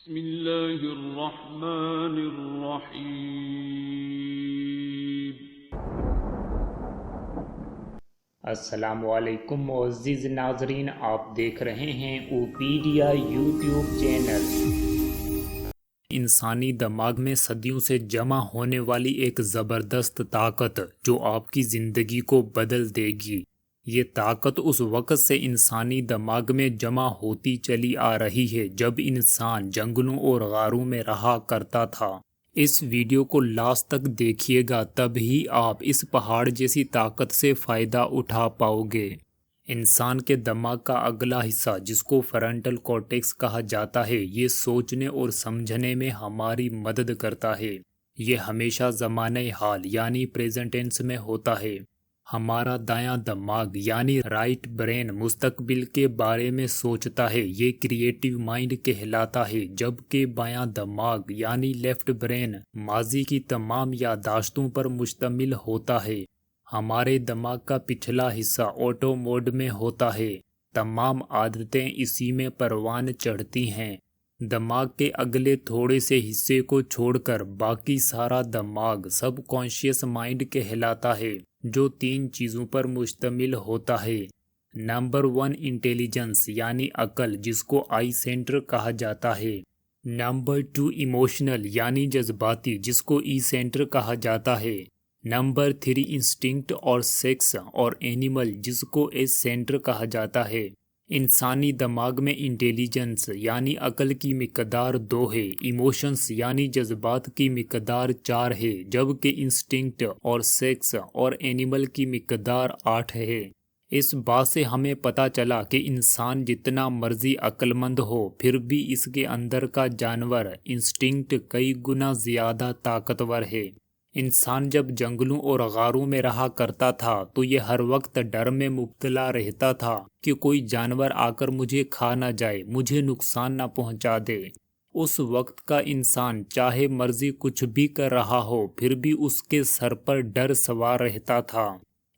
بسم اللہ الرحمن الرحیم۔ السلام علیکم معزز ناظرین، آپ دیکھ رہے ہیں اوپیڈیا یوٹیوب چینل۔ انسانی دماغ میں صدیوں سے جمع ہونے والی ایک زبردست طاقت جو آپ کی زندگی کو بدل دے گی۔ یہ طاقت اس وقت سے انسانی دماغ میں جمع ہوتی چلی آ رہی ہے جب انسان جنگلوں اور غاروں میں رہا کرتا تھا۔ اس ویڈیو کو لاسٹ تک دیکھیے گا، تب ہی آپ اس پہاڑ جیسی طاقت سے فائدہ اٹھا پاؤ گے۔ انسان کے دماغ کا اگلا حصہ جس کو فرنٹل کارٹیکس کہا جاتا ہے، یہ سوچنے اور سمجھنے میں ہماری مدد کرتا ہے۔ یہ ہمیشہ زمانہ حال یعنی پریزنٹ ٹینس میں ہوتا ہے۔ ہمارا دایاں دماغ یعنی رائٹ برین مستقبل کے بارے میں سوچتا ہے، یہ کریٹیو مائنڈ کہلاتا ہے، جبکہ بایاں دماغ یعنی لیفٹ برین ماضی کی تمام یادداشتوں پر مشتمل ہوتا ہے۔ ہمارے دماغ کا پچھلا حصہ آٹو موڈ میں ہوتا ہے، تمام عادتیں اسی میں پروان چڑھتی ہیں۔ دماغ کے اگلے تھوڑے سے حصے کو چھوڑ کر باقی سارا دماغ سب کانشیس مائنڈ کہلاتا ہے، جو 3 چیزوں پر مشتمل ہوتا ہے۔ نمبر 1 انٹیلیجنس یعنی عقل، جس کو آئی سینٹر کہا جاتا ہے۔ نمبر 2 ایموشنل یعنی جذباتی، جس کو ای سینٹر کہا جاتا ہے۔ نمبر 3 انسٹنکٹ اور سیکس اور اینیمل، جس کو ایس سینٹر کہا جاتا ہے۔ انسانی دماغ میں انٹیلیجنس یعنی عقل کی مقدار 2 ہے، ایموشنز یعنی جذبات کی مقدار 4 ہے، جبکہ انسٹنکٹ اور سیکس اور اینیمل کی مقدار 8 ہے۔ اس بات سے ہمیں پتہ چلا کہ انسان جتنا مرضی عقل مند ہو، پھر بھی اس کے اندر کا جانور انسٹنکٹ کئی گنا زیادہ طاقتور ہے۔ انسان جب جنگلوں اور غاروں میں رہا کرتا تھا تو یہ ہر وقت ڈر میں مبتلا رہتا تھا کہ کوئی جانور آ کر مجھے کھا نہ جائے، مجھے نقصان نہ پہنچا دے۔ اس وقت کا انسان چاہے مرضی کچھ بھی کر رہا ہو، پھر بھی اس کے سر پر ڈر سوار رہتا تھا۔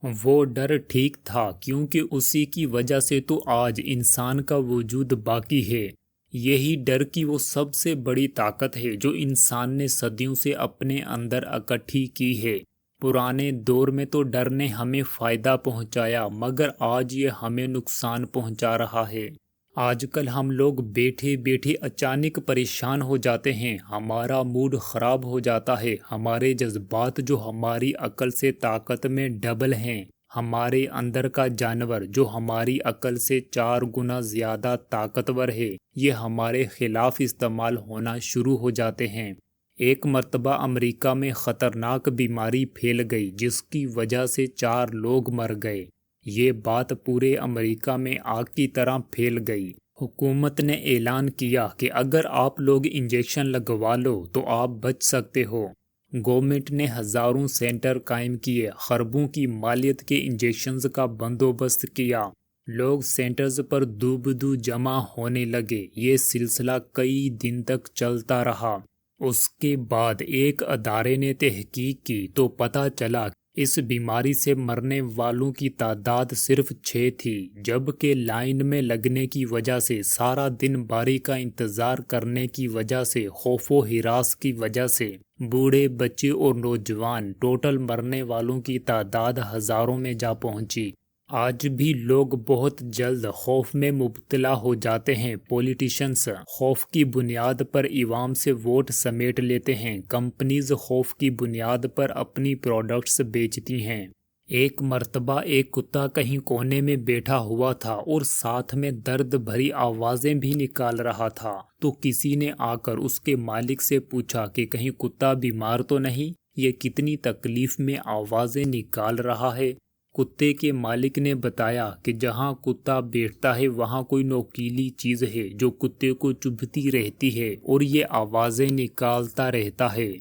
وہ ڈر ٹھیک تھا، کیونکہ اسی کی وجہ سے تو آج انسان کا وجود باقی ہے۔ یہی ڈر کی وہ سب سے بڑی طاقت ہے جو انسان نے صدیوں سے اپنے اندر اکٹھی کی ہے۔ پرانے دور میں تو ڈر نے ہمیں فائدہ پہنچایا، مگر آج یہ ہمیں نقصان پہنچا رہا ہے۔ آج کل ہم لوگ بیٹھے بیٹھے اچانک پریشان ہو جاتے ہیں، ہمارا موڈ خراب ہو جاتا ہے، ہمارے جذبات جو ہماری عقل سے طاقت میں ڈبل ہیں، ہمارے اندر کا جانور جو ہماری عقل سے 4 گنا زیادہ طاقتور ہے، یہ ہمارے خلاف استعمال ہونا شروع ہو جاتے ہیں۔ ایک مرتبہ امریکہ میں خطرناک بیماری پھیل گئی جس کی وجہ سے 4 لوگ مر گئے۔ یہ بات پورے امریکہ میں آگ کی طرح پھیل گئی۔ حکومت نے اعلان کیا کہ اگر آپ لوگ انجیکشن لگوا لو تو آپ بچ سکتے ہو۔ گورنمنٹ نے ہزاروں سینٹر قائم کیے، خربوں کی مالیت کے انجیکشنز کا بندوبست کیا۔ لوگ سینٹرز پر دو بدو جمع ہونے لگے۔ یہ سلسلہ کئی دن تک چلتا رہا۔ اس کے بعد ایک ادارے نے تحقیق کی تو پتہ چلا اس بیماری سے مرنے والوں کی تعداد صرف 6 تھی، جبکہ لائن میں لگنے کی وجہ سے، سارا دن باری کا انتظار کرنے کی وجہ سے، خوف و ہراس کی وجہ سے، بوڑھے، بچے اور نوجوان، ٹوٹل مرنے والوں کی تعداد ہزاروں میں جا پہنچی۔ آج بھی لوگ بہت جلد خوف میں مبتلا ہو جاتے ہیں۔ پولیٹیشنز خوف کی بنیاد پر عوام سے ووٹ سمیٹ لیتے ہیں، کمپنیز خوف کی بنیاد پر اپنی پروڈکٹس بیچتی ہیں۔ ایک مرتبہ ایک کتا کہیں کونے میں بیٹھا ہوا تھا اور ساتھ میں درد بھری آوازیں بھی نکال رہا تھا، تو کسی نے آ کر اس کے مالک سے پوچھا کہ کہیں کتا بیمار تو نہیں، یہ کتنی تکلیف میں آوازیں نکال رہا ہے۔ کتے کے مالک نے بتایا کہ جہاں کتا بیٹھتا ہے وہاں کوئی نوکیلی چیز ہے جو کتے کو چبھتی رہتی ہے اور یہ آوازیں نکالتا رہتا ہے۔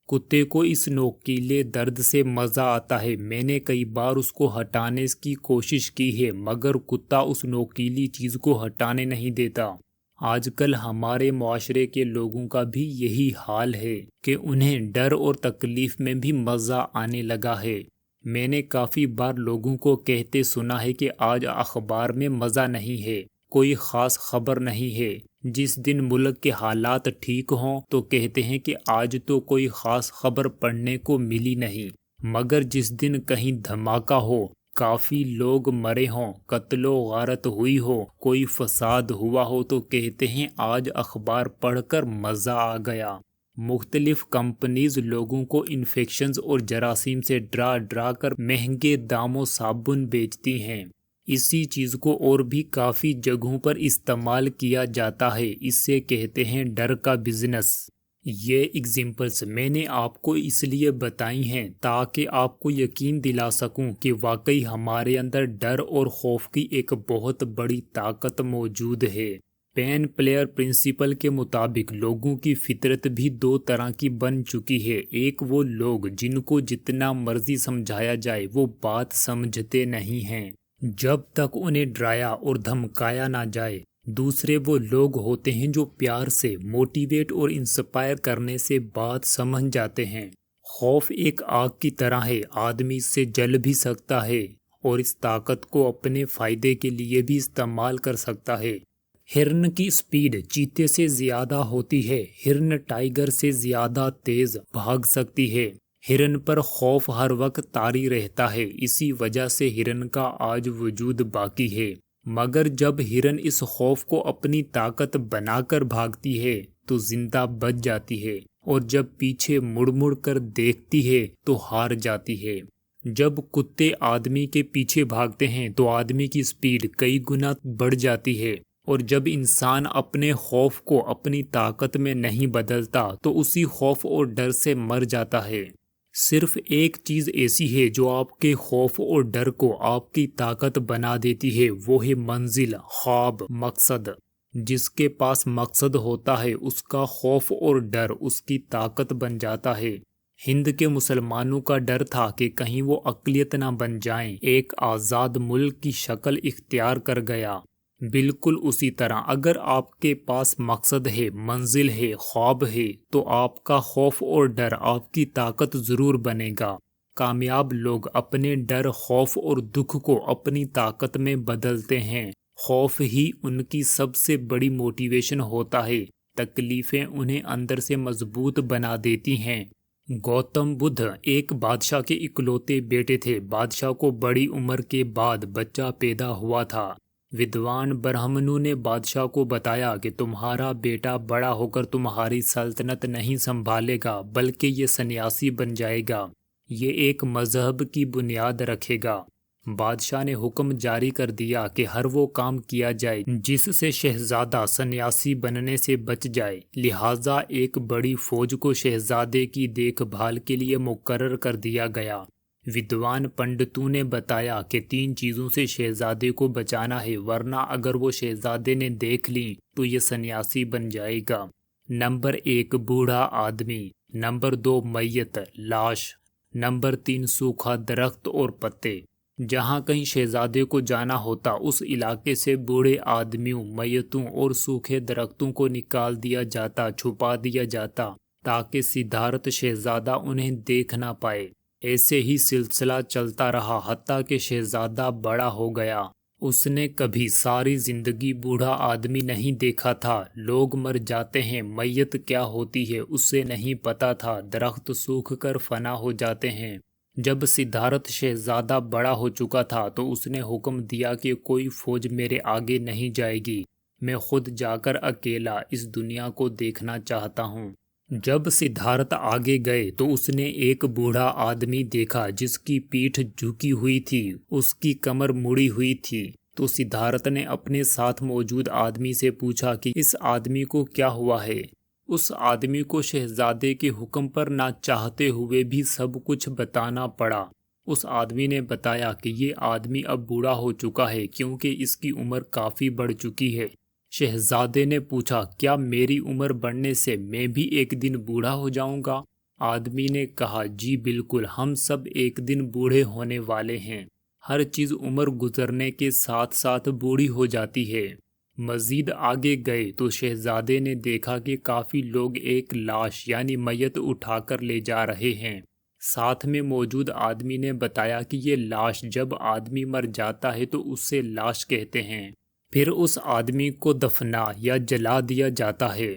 کتے کو اس نوکیلے درد سے مزہ آتا ہے۔ میں نے کئی بار اس کو ہٹانے کی کوشش کی ہے، مگر کتا اس نوکیلی چیز کو ہٹانے نہیں دیتا۔ آج کل ہمارے معاشرے کے لوگوں کا بھی یہی حال ہے کہ انہیں ڈر اور تکلیف میں بھی مزہ آنے لگا ہے۔ میں نے کافی بار لوگوں کو کہتے سنا ہے کہ آج اخبار میں مزہ نہیں ہے، کوئی خاص خبر نہیں ہے، جس دن ملک کے حالات ٹھیک ہوں تو کہتے ہیں کہ آج تو کوئی خاص خبر پڑھنے کو ملی نہیں، مگر جس دن کہیں دھماکہ ہو، کافی لوگ مرے ہوں، قتل و غارت ہوئی ہو، کوئی فساد ہوا ہو، تو کہتے ہیں آج اخبار پڑھ کر مزہ آ گیا۔ مختلف کمپنیز لوگوں کو انفیکشنز اور جراثیم سے ڈرا ڈرا کر مہنگے داموں صابن بیچتی ہیں۔ اسی چیز کو اور بھی کافی جگہوں پر استعمال کیا جاتا ہے، اس سے کہتے ہیں ڈر کا بزنس۔ یہ ایگزامپلز میں نے آپ کو اس لیے بتائی ہیں تاکہ آپ کو یقین دلا سکوں کہ واقعی ہمارے اندر ڈر اور خوف کی ایک بہت بڑی طاقت موجود ہے۔ پین پلیئر پرنسپل کے مطابق لوگوں کی فطرت بھی دو طرح کی بن چکی ہے۔ ایک وہ لوگ جن کو جتنا مرضی سمجھایا جائے وہ بات سمجھتے نہیں ہیں جب تک انہیں ڈرایا اور دھمکایا نہ جائے۔ دوسرے وہ لوگ ہوتے ہیں جو پیار سے موٹیویٹ اور انسپائر کرنے سے بات سمجھ جاتے ہیں۔ خوف ایک آگ کی طرح ہے، آدمی اس سے جل بھی سکتا ہے اور اس طاقت کو اپنے فائدے کے لیے بھی استعمال کر سکتا ہے۔ ہرن کی سپیڈ چیتے سے زیادہ ہوتی ہے، ہرن ٹائیگر سے زیادہ تیز بھاگ سکتی ہے۔ ہرن پر خوف ہر وقت طاری رہتا ہے، اسی وجہ سے ہرن کا آج وجود باقی ہے۔ مگر جب ہرن اس خوف کو اپنی طاقت بنا کر بھاگتی ہے تو زندہ بچ جاتی ہے، اور جب پیچھے مڑ مڑ کر دیکھتی ہے تو ہار جاتی ہے۔ جب کتے آدمی کے پیچھے بھاگتے ہیں تو آدمی کی سپیڈ کئی گنا بڑھ جاتی ہے، اور جب انسان اپنے خوف کو اپنی طاقت میں نہیں بدلتا تو اسی خوف اور ڈر سے مر جاتا ہے۔ صرف ایک چیز ایسی ہے جو آپ کے خوف اور ڈر کو آپ کی طاقت بنا دیتی ہے، وہ ہے منزل، خواب، مقصد۔ جس کے پاس مقصد ہوتا ہے اس کا خوف اور ڈر اس کی طاقت بن جاتا ہے۔ ہند کے مسلمانوں کا ڈر تھا کہ کہیں وہ اقلیت نہ بن جائیں، ایک آزاد ملک کی شکل اختیار کر گیا۔ بالکل اسی طرح اگر آپ کے پاس مقصد ہے، منزل ہے، خواب ہے، تو آپ کا خوف اور ڈر آپ کی طاقت ضرور بنے گا۔ کامیاب لوگ اپنے ڈر، خوف اور دکھ کو اپنی طاقت میں بدلتے ہیں۔ خوف ہی ان کی سب سے بڑی موٹیویشن ہوتا ہے، تکلیفیں انہیں اندر سے مضبوط بنا دیتی ہیں۔ گوتم بدھ ایک بادشاہ کے اکلوتے بیٹے تھے۔ بادشاہ کو بڑی عمر کے بعد بچہ پیدا ہوا تھا۔ ودوان برہمنوں نے بادشاہ کو بتایا کہ تمہارا بیٹا بڑا ہو کر تمہاری سلطنت نہیں سنبھالے گا بلکہ یہ سنیاسی بن جائے گا، یہ ایک مذہب کی بنیاد رکھے گا۔ بادشاہ نے حکم جاری کر دیا کہ ہر وہ کام کیا جائے جس سے شہزادہ سنیاسی بننے سے بچ جائے، لہٰذا ایک بڑی فوج کو شہزادے کی دیکھ بھال کے لیے مقرر کر دیا گیا۔ ودوان پنڈتوں نے بتایا کہ 3 چیزوں سے شہزادے کو بچانا ہے، ورنہ اگر وہ شہزادے نے دیکھ لیں تو یہ سنیاسی بن جائے گا۔ نمبر 1 بوڑھا آدمی، نمبر 2 میت، لاش، نمبر 3 سوکھا درخت اور پتے۔ جہاں کہیں شہزادے کو جانا ہوتا اس علاقے سے بوڑھے آدمیوں، میتوں اور سوکھے درختوں کو نکال دیا جاتا، چھپا دیا جاتا تاکہ سدھارتھ شہزادہ انہیں دیکھ نہ پائے۔ ایسے ہی سلسلہ چلتا رہا حتیٰ کہ شہزادہ بڑا ہو گیا۔ اس نے کبھی ساری زندگی بوڑھا آدمی نہیں دیکھا تھا۔ لوگ مر جاتے ہیں، میت کیا ہوتی ہے اسے نہیں پتا تھا، درخت سوکھ کر فنا ہو جاتے ہیں۔ جب سدھارتھ شہزادہ بڑا ہو چکا تھا تو اس نے حکم دیا کہ کوئی فوج میرے آگے نہیں جائے گی، میں خود جا کر اکیلا اس دنیا کو دیکھنا چاہتا ہوں۔ جب سدھارتھ آگے گئے تو اس نے ایک بوڑھا آدمی دیکھا جس کی پیٹھ جھکی ہوئی تھی، اس کی کمر مڑی ہوئی تھی۔ تو سدھارتھ نے اپنے ساتھ موجود آدمی سے پوچھا کہ اس آدمی کو کیا ہوا ہے۔ اس آدمی کو شہزادے کے حکم پر نہ چاہتے ہوئے بھی سب کچھ بتانا پڑا۔ اس آدمی نے بتایا کہ یہ آدمی اب بوڑھا ہو چکا ہے کیونکہ اس کی عمر کافی بڑھ چکی ہے۔ شہزادے نے پوچھا کیا میری عمر بڑھنے سے میں بھی ایک دن بوڑھا ہو جاؤں گا؟ آدمی نے کہا جی بالکل، ہم سب ایک دن بوڑھے ہونے والے ہیں، ہر چیز عمر گزرنے کے ساتھ ساتھ بوڑھی ہو جاتی ہے۔ مزید آگے گئے تو شہزادے نے دیکھا کہ کافی لوگ ایک لاش یعنی میت اٹھا کر لے جا رہے ہیں۔ ساتھ میں موجود آدمی نے بتایا کہ یہ لاش جب آدمی مر جاتا ہے تو اسے لاش کہتے ہیں۔ پھر اس آدمی کو دفنا یا جلا دیا جاتا ہے۔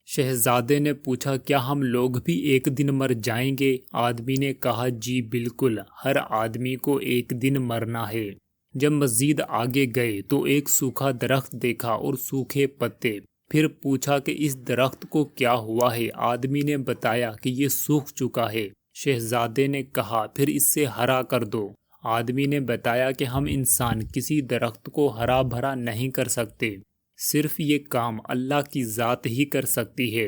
شہزادے نے پوچھا کیا ہم لوگ بھی ایک دن مر جائیں گے؟ آدمی نے کہا جی بالکل، ہر آدمی کو ایک دن مرنا ہے۔ جب مزید آگے گئے تو ایک سوکھا درخت دیکھا اور سوکھے پتے۔ پھر پوچھا کہ اس درخت کو کیا ہوا ہے؟ آدمی نے بتایا کہ یہ سوکھ چکا ہے۔ شہزادے نے کہا پھر اس سے ہرا کر دو۔ آدمی نے بتایا کہ ہم انسان کسی درخت کو ہرا بھرا نہیں کر سکتے، صرف یہ کام اللہ کی ذات ہی کر سکتی ہے۔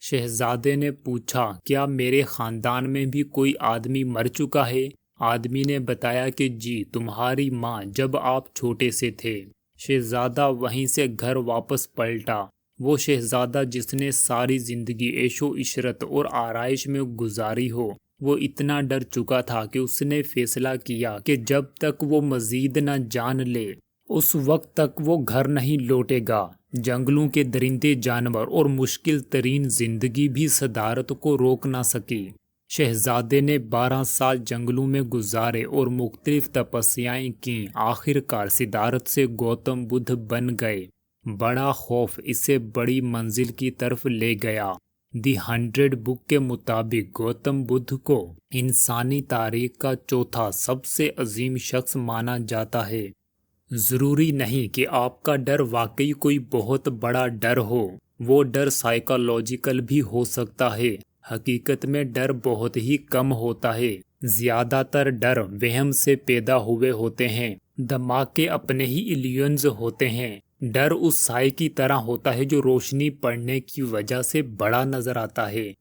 شہزادے نے پوچھا کیا میرے خاندان میں بھی کوئی آدمی مر چکا ہے؟ آدمی نے بتایا کہ جی، تمہاری ماں جب آپ چھوٹے سے تھے۔ شہزادہ وہیں سے گھر واپس پلٹا۔ وہ شہزادہ جس نے ساری زندگی عیش و عشرت اور آرائش میں گزاری ہو، وہ اتنا ڈر چکا تھا کہ اس نے فیصلہ کیا کہ جب تک وہ مزید نہ جان لے اس وقت تک وہ گھر نہیں لوٹے گا۔ جنگلوں کے درندے جانور اور مشکل ترین زندگی بھی صدارت کو روک نہ سکی۔ شہزادے نے 12 سال جنگلوں میں گزارے اور مختلف تپسیائیں کیں۔ آخر کار صدارت سے گوتم بدھ بن گئے۔ بڑا خوف اسے بڑی منزل کی طرف لے گیا۔ دی 100 بک کے مطابق گوتم بدھ کو انسانی تاریخ کا چوتھا سب سے عظیم شخص مانا جاتا ہے۔ ضروری نہیں کہ آپ کا ڈر واقعی کوئی بہت بڑا ڈر ہو، وہ ڈر سائیکالوجیکل بھی ہو سکتا ہے۔ حقیقت میں ڈر بہت ہی کم ہوتا ہے۔ زیادہ تر ڈر وہم سے پیدا ہوئے ہوتے ہیں۔ دماغ کے اپنے ہی ایلیونز ہوتے ہیں۔ ڈر اس سائے کی طرح ہوتا ہے جو روشنی پڑنے کی وجہ سے بڑا نظر آتا ہے۔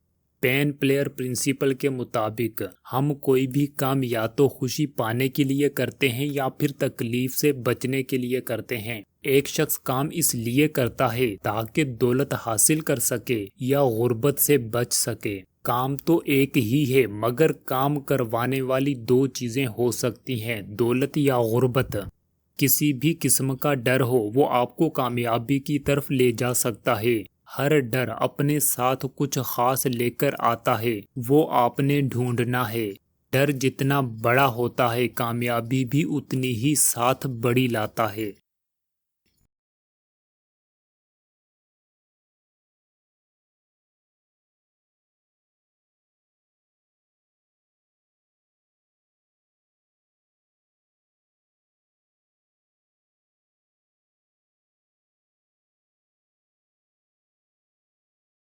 پین پلیئر پرنسپل کے مطابق ہم کوئی بھی کام یا تو خوشی پانے کے لیے کرتے ہیں یا پھر تکلیف سے بچنے کے لیے کرتے ہیں۔ ایک شخص کام اس لیے کرتا ہے تاکہ دولت حاصل کر سکے یا غربت سے بچ سکے۔ کام تو ایک ہی ہے، مگر کام کروانے والی 2 چیزیں ہو سکتی ہیں، دولت یا غربت۔ کسی بھی قسم کا ڈر ہو، وہ آپ کو کامیابی کی طرف لے جا سکتا ہے۔ ہر ڈر اپنے ساتھ کچھ خاص لے کر آتا ہے، وہ آپ نے ڈھونڈنا ہے۔ ڈر جتنا بڑا ہوتا ہے، کامیابی بھی اتنی ہی ساتھ بڑی لاتا ہے۔